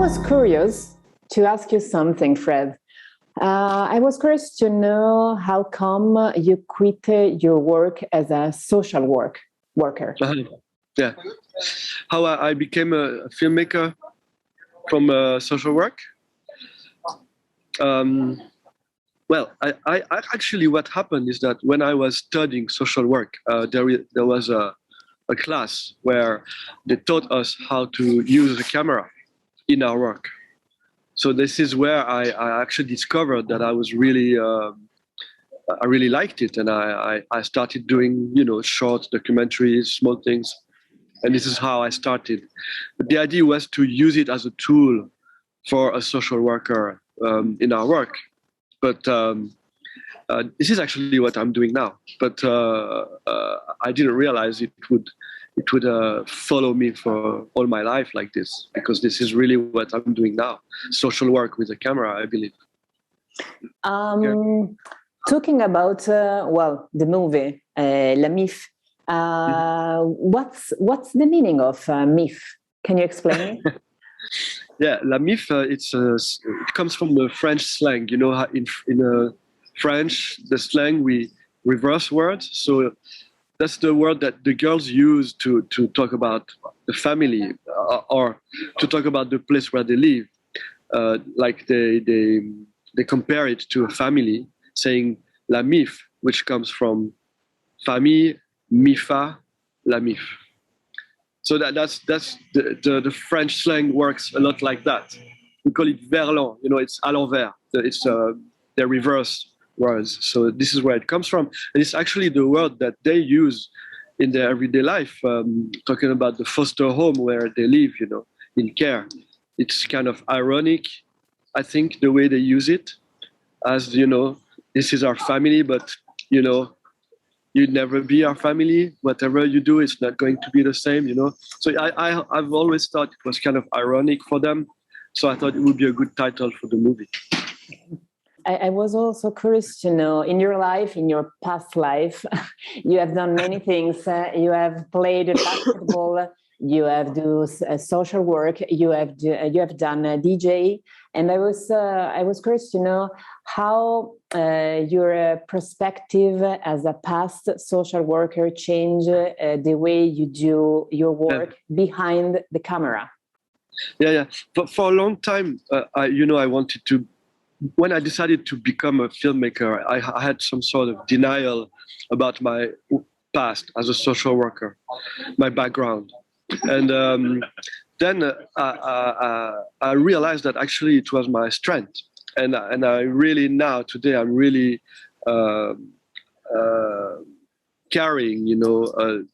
was curious to ask you something, Fred. I was curious to know how come you quit your work as a social worker. Yeah. How I became a filmmaker from social work. Well, I actually, what happened is that when I was studying social work, there was a class where they taught us how to use a camera in our work. So this is where I actually discovered that I was really, I really liked it, and I started doing, short documentaries, small things, and this is how I started. But the idea was to use it as a tool for a social worker in our work. But this is actually what I'm doing now. But I didn't realize it would follow me for all my life like this, because this is really what I'm doing now. Social work with a camera, I believe. Talking about the movie La MIF. What's the meaning of MIF? Can you explain it? Yeah, La MIF. It comes from the French slang. You know, in French, the slang, we reverse words. So that's the word that the girls use to talk about the family or to talk about the place where they live. Like they compare it to a family, saying La MIF, which comes from famille, MIFA, La MIF. So that's the French slang works a lot like that. We call it verlan. It's à l'envers. It's the reverse words. So this is where it comes from. And it's actually the word that they use in their everyday life, talking about the foster home where they live, in care. It's kind of ironic, I think, the way they use it, as, this is our family, but, you'd never be our family. Whatever you do, it's not going to be the same, So I've always thought it was kind of ironic for them. So I thought it would be a good title for the movie. I was also curious to know, in your life, in your past life, you have done many things. You have played basketball, you have done social work, you have done DJ, and I was curious to know how your perspective as a past social worker changed the way you do your work behind the camera. Yeah. For a long time, I wanted to. When I decided to become a filmmaker, I had some sort of denial about my past as a social worker, my background. And then I realized that actually it was my strength. And I really now, today, I'm really carrying,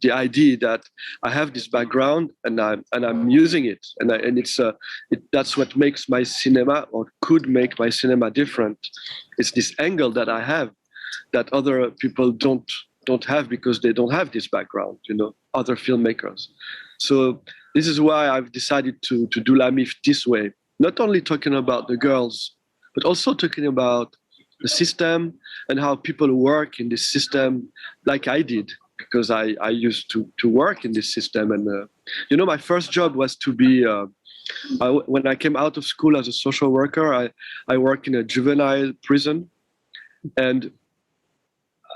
the idea that I have this background and I'm using it, and it's that's what makes my cinema, or could make my cinema, different. It's this angle that I have that other people don't have, because they don't have this background, other filmmakers. So this is why I've decided to do La MIF this way, not only talking about the girls, but also talking about the system and how people work in this system, like I did, because I used to work in this system. And, my first job was to be, when I came out of school as a social worker, I worked in a juvenile prison, and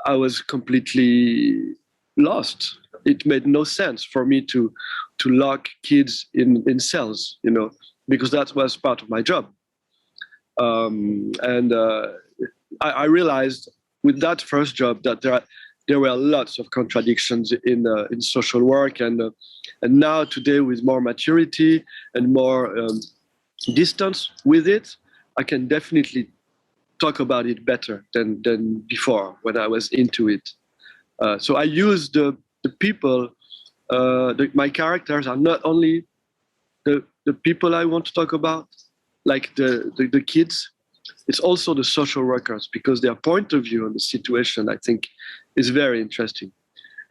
I was completely lost. It made no sense for me to lock kids in cells, because that was part of my job. I realized with that first job that there were lots of contradictions in social work, and now today, with more maturity and more distance with it, I can definitely talk about it better than before when I was into it. So I use the people. My characters are not only the people I want to talk about, like the kids. It's also the social workers, because their point of view on the situation, I think, is very interesting.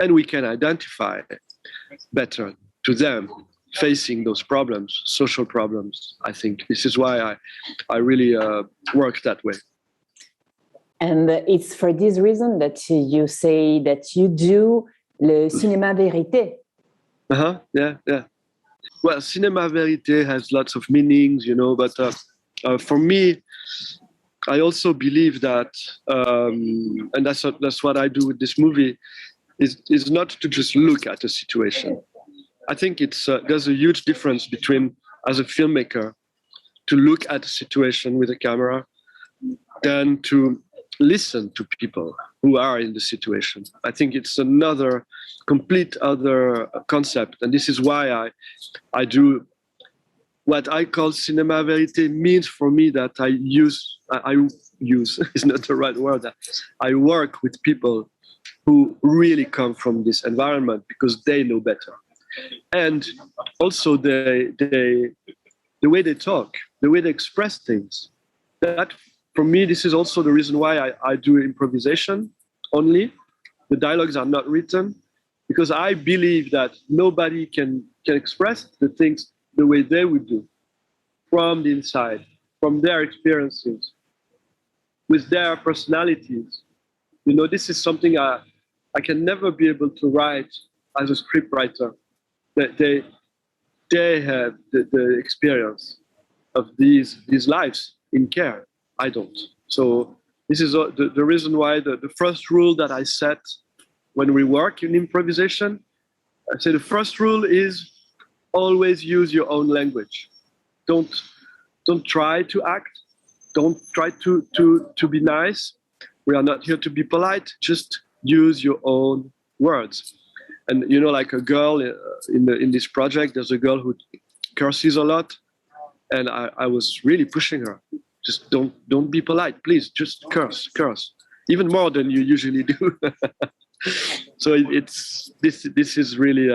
And we can identify better to them facing those problems, social problems, I think. This is why I really work that way. And it's for this reason that you say that you do le cinéma vérité. Yeah. Well, cinema verité has lots of meanings, but for me, I also believe that, and that's what I do with this movie, is not to just look at a situation. I think there's a huge difference between, as a filmmaker, to look at a situation with a camera than to listen to people who are in the situation. I think it's another complete other concept, and this is why I do what I call cinema verité. Means for me that I use is not the right word. I work with people who really come from this environment because they know better, and also the way they talk, the way they express things. That, for me, this is also the reason why I do improvisation only. The dialogues are not written, because I believe that nobody can express the things the way they would do, from the inside, from their experiences, with their personalities. This is something I can never be able to write as a scriptwriter. That they have the experience of these lives in care. I don't. So this is the reason why the first rule that I set when we work in improvisation, I say the first rule is always use your own language. Don't try to act. Don't try to be nice. We are not here to be polite. Just use your own words. And like a girl in this project, there's a girl who curses a lot, and I was really pushing her. Just don't be polite, please. Just curse, even more than you usually do. So this is really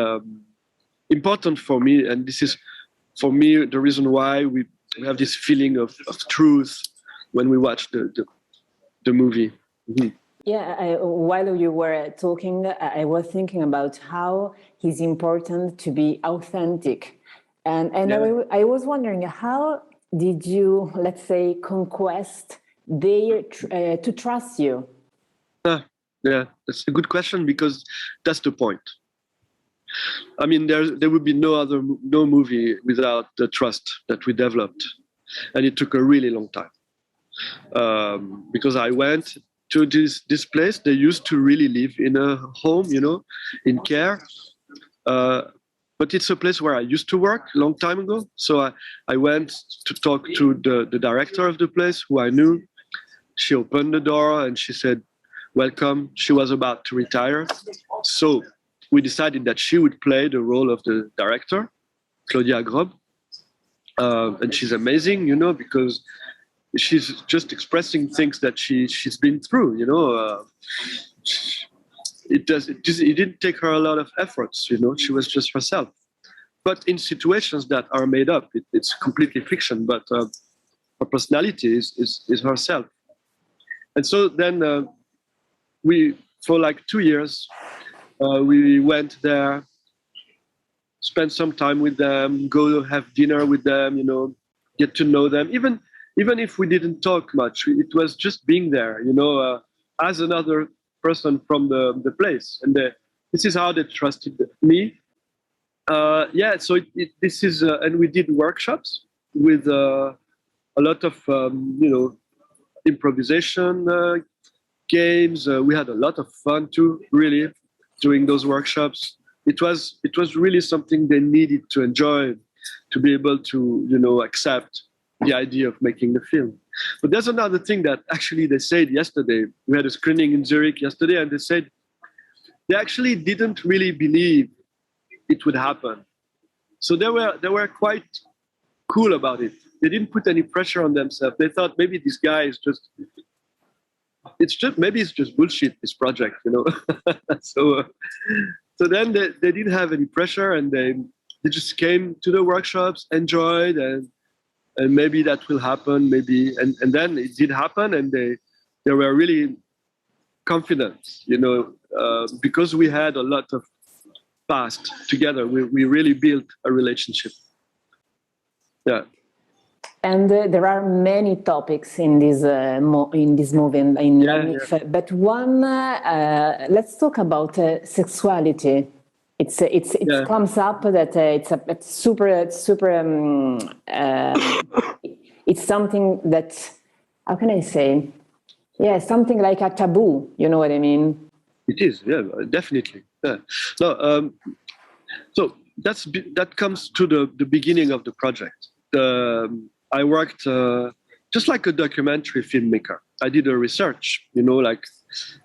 important for me, and this is for me the reason why we have this feeling of truth when we watch the movie. Mm-hmm. Yeah, while you were talking, I was thinking about how it's important to be authentic. And yeah. I was wondering, how did you, let's say, conquest their to trust you? Yeah, that's a good question, because that's the point. I mean, there would be no movie without the trust that we developed. And it took a really long time. Because I went to this place. They used to really live in a home, in care. But it's a place where I used to work a long time ago. So I went to talk to the director of the place, who I knew. She opened the door and she said, "Welcome." She was about to retire. So we decided that she would play the role of the director, Claudia Grob. And she's amazing, because she's just expressing things that she's been through, It didn't take her a lot of efforts, She was just herself. But in situations that are made up, it's completely fiction. But her personality is herself. And so then we, for like 2 years, we went there, spent some time with them, go have dinner with them, get to know them. Even if we didn't talk much, it was just being there, as another person from the place. And this is how they trusted me. So this is, and we did workshops with a lot of, improvisation games. We had a lot of fun too, really, doing those workshops. It was really something they needed to enjoy, to be able to, accept the idea of making the film. But there's another thing that actually they said yesterday. We had a screening in Zurich yesterday, and they said they actually didn't really believe it would happen. So they were quite cool about it. They didn't put any pressure on themselves. They thought maybe this guy is maybe it's just bullshit, this project, So then they didn't have any pressure, and they just came to the workshops, enjoyed, and maybe that will happen, maybe. And then it did happen, and they were really confident, because we had a lot of past together. We really built a relationship. Yeah. And there are many topics in this movie, in MIF. But one, let's talk about sexuality It comes up that it's super it's something that, how can I say, something like a taboo, you know what I mean? It is, definitely. Yeah. No, so that comes to the beginning of the project. I worked just like a documentary filmmaker. I did a research, like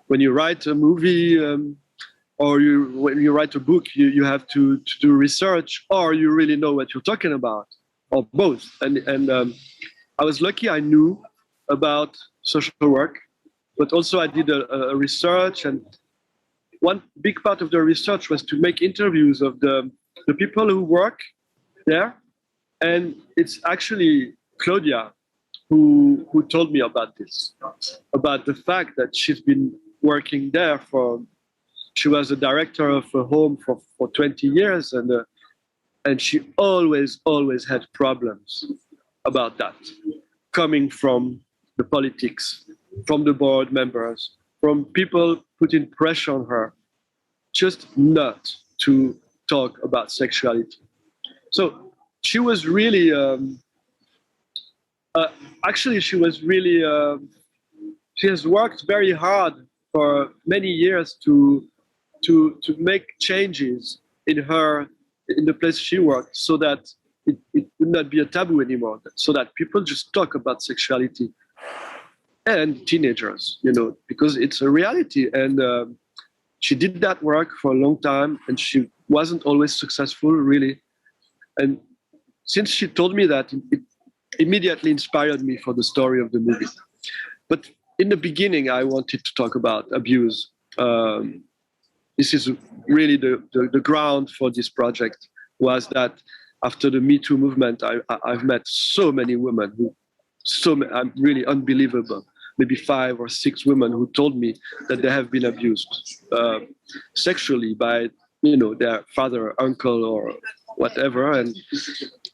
when you write a movie or when you write a book, you have to do research, or you really know what you're talking about, or both. And I was lucky I knew about social work, but also I did a research, and one big part of the research was to make interviews of the people who work there. And it's actually Claudia who told me about this, about the fact that she's been working there she was a director of a home for 20 years, and she always had problems about that, coming from the politics, from the board members, from people putting pressure on her, just not to talk about sexuality. So she was really, she has worked very hard for many years to make changes in the place she worked, so that it would not be a taboo anymore, so that people just talk about sexuality, and teenagers, because it's a reality. And she did that work for a long time, and she wasn't always successful, really. And since she told me that, it immediately inspired me for the story of the movie. But in the beginning, I wanted to talk about abuse. This is really the ground for this project, was that after the Me Too movement, I've met so many women really unbelievable, maybe 5 or 6 women who told me that they have been abused sexually by their father, uncle, or whatever. And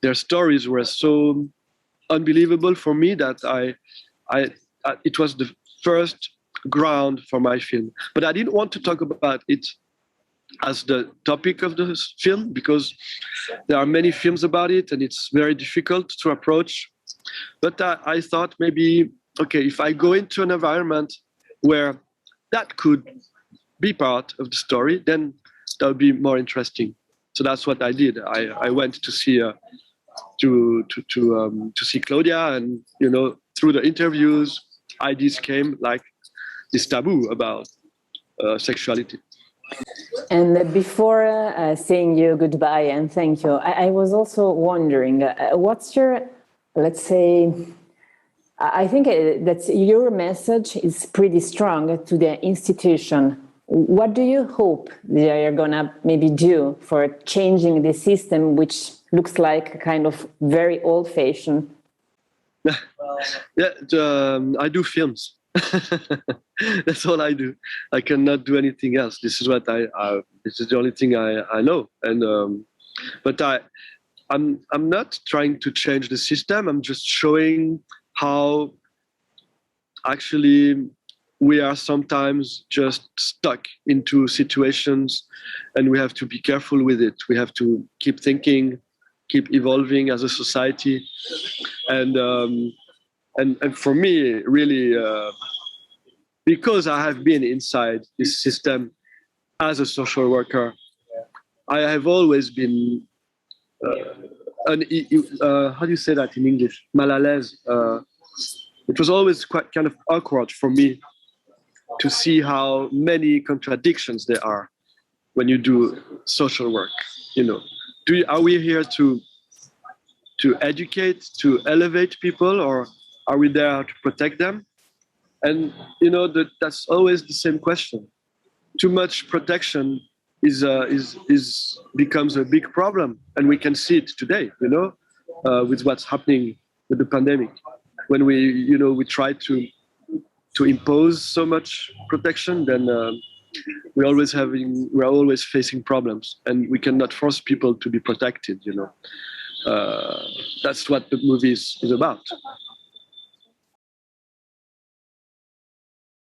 their stories were so unbelievable for me that it was the first ground for my film. But I didn't want to talk about it as the topic of the film, because there are many films about it and it's very difficult to approach. But I thought maybe, okay, if I go into an environment where that could be part of the story, then that would be more interesting. So that's what I did. I went to see see Claudia, and through the interviews, ideas came, like this taboo about sexuality. And before saying you goodbye and thank you, I was also wondering, what's your, let's say, I think that your message is pretty strong to the institution. What do you hope they are going to maybe do for changing the system, which looks like kind of very old-fashioned? I do films. That's all I do. I cannot do anything else. This is what this is the only thing I know. And but I'm not trying to change the system. I'm just showing how actually we are sometimes just stuck into situations, and we have to be careful with it. We have to keep thinking, keep evolving as a society. And for me, really, because I have been inside this system as a social worker, I have always been how do you say that in English? Mal à l'aise. It was always quite kind of awkward for me to see how many contradictions there are when you do social work. Are we here to educate, to elevate people, or are we there to protect them? And that's always the same question. Too much protection becomes a big problem, and we can see it today. With what's happening with the pandemic, when we try to impose so much protection, then we're always facing problems, and we cannot force people to be protected. That's what the movie is about.